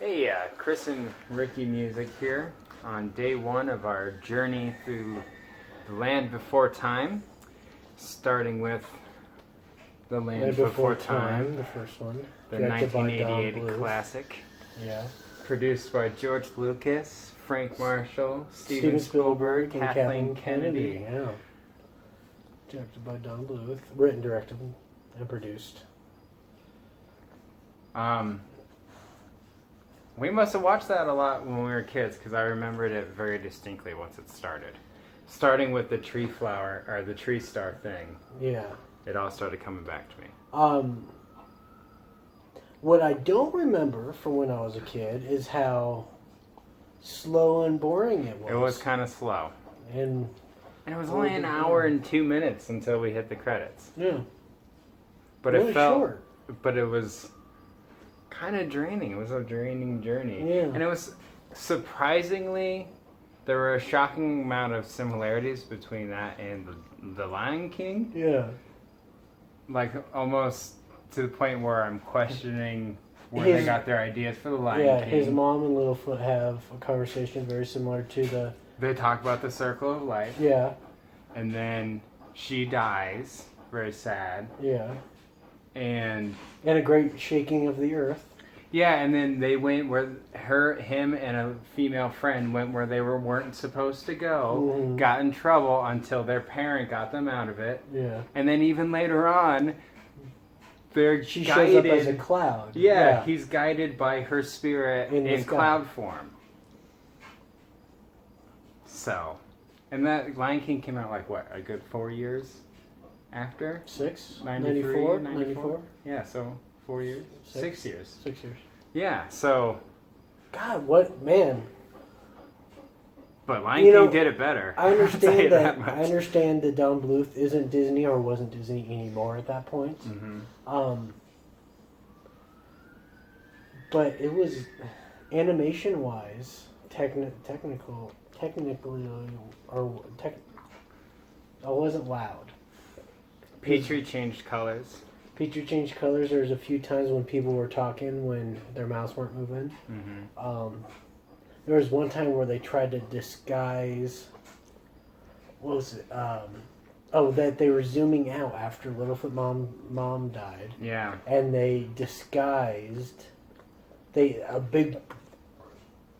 Hey, Chris and Ricky Music here on day one of our journey through the land before time, starting with the land before time, the first one, the 1988 classic, produced by George Lucas, Frank Marshall, Steven Spielberg, and Kathleen Kennedy. Yeah, directed by Don Bluth, written, directed, and produced. We must have watched that a lot when we were kids because I remembered it very distinctly once it started. Starting with the tree flower or the tree star thing. Yeah. It all started coming back to me. What I don't remember from when I was a kid is how slow and boring it was. It was kind of slow. And it was only an hour and 2 minutes until we hit the credits. Yeah. But really it felt short. But it was kind of draining. It was a draining journey. Yeah. And it was surprisingly, there were a shocking amount of similarities between that and the Lion King. Yeah. Like almost to the point where I'm questioning where they got their ideas for the Lion King. Yeah, his mom and Littlefoot have a conversation very similar to the... They talk about the circle of life. Yeah. And then she dies. Very sad. Yeah. And a great shaking of the earth. Yeah, and then they went where him and a female friend went where they weren't supposed to go, got in trouble until their parent got them out of it. Yeah. And then even later on, she guided, shows up as a cloud. Yeah, he's guided by her spirit in cloud form. So, and that Lion King came out like what, a good 4 years after? 6? 94? 94? Yeah, so 4 years? 6 years. 6 years. Yeah, so... God, what, man. But Lion King did it better. I understand that I understand that Don Bluth isn't Disney or wasn't Disney anymore at that point. Mm-hmm. But it was, animation-wise, technically, I wasn't loud. Petrie changed colors. Petrie changed colors. There was a few times when people were talking when their mouths weren't moving. Mm-hmm. There was one time where they tried to disguise... What was it? That they were zooming out after Littlefoot mom died. Yeah. And they disguised... A big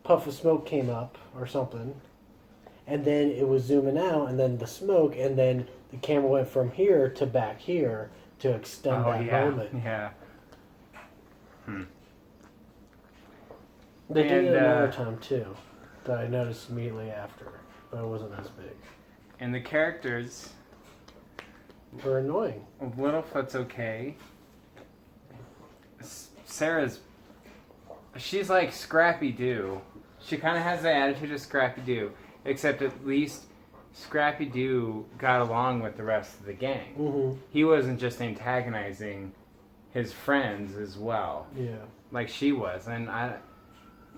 puff of smoke came up or something. And then it was zooming out, and then the smoke, and then the camera went from here to back here to extend that moment. Yeah. They did it another time too, that I noticed immediately after, but it wasn't as big. And the characters were annoying. Littlefoot's okay. She's like Scrappy-Doo. She kind of has the attitude of Scrappy-Doo, except at least Scrappy-Doo got along with the rest of the gang. Mm-hmm. He wasn't just antagonizing his friends as well. Yeah. Like she was. And I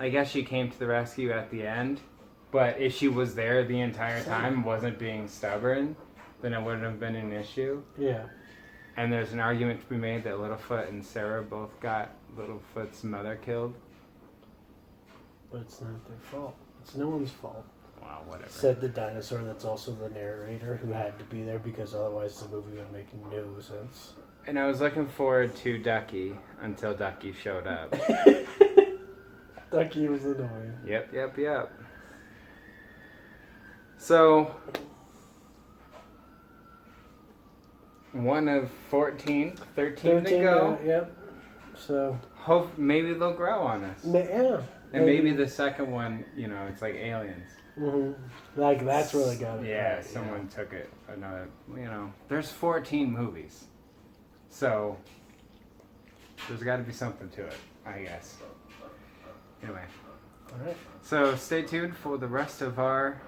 guess she came to the rescue at the end, but if she was there the entire time and wasn't being stubborn, then it wouldn't have been an issue. Yeah. And there's an argument to be made that Littlefoot and Sarah both got Littlefoot's mother killed. But it's not their fault. It's no one's fault. Wow, whatever. Said the dinosaur that's also the narrator who had to be there because otherwise the movie would make no sense. And I was looking forward to Ducky until Ducky showed up. Ducky was annoying. Yep. So, one of 13 to go. Yep. So, hope maybe they'll grow on us. Yeah. And maybe the second one, it's like Aliens. Mm-hmm. Like, that's really got it. Yeah, right, someone took it another, there's 14 movies. So, there's got to be something to it, I guess. Anyway. All right. So, stay tuned for the rest of our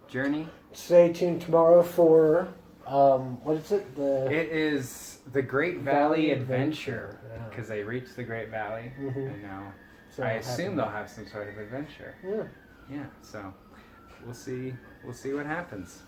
journey. Stay tuned tomorrow for, what is it? It is the Great Valley Adventure. Because they reached the Great Valley, and now I assume they'll have some sort of adventure. Yeah. Yeah, so we'll see what happens.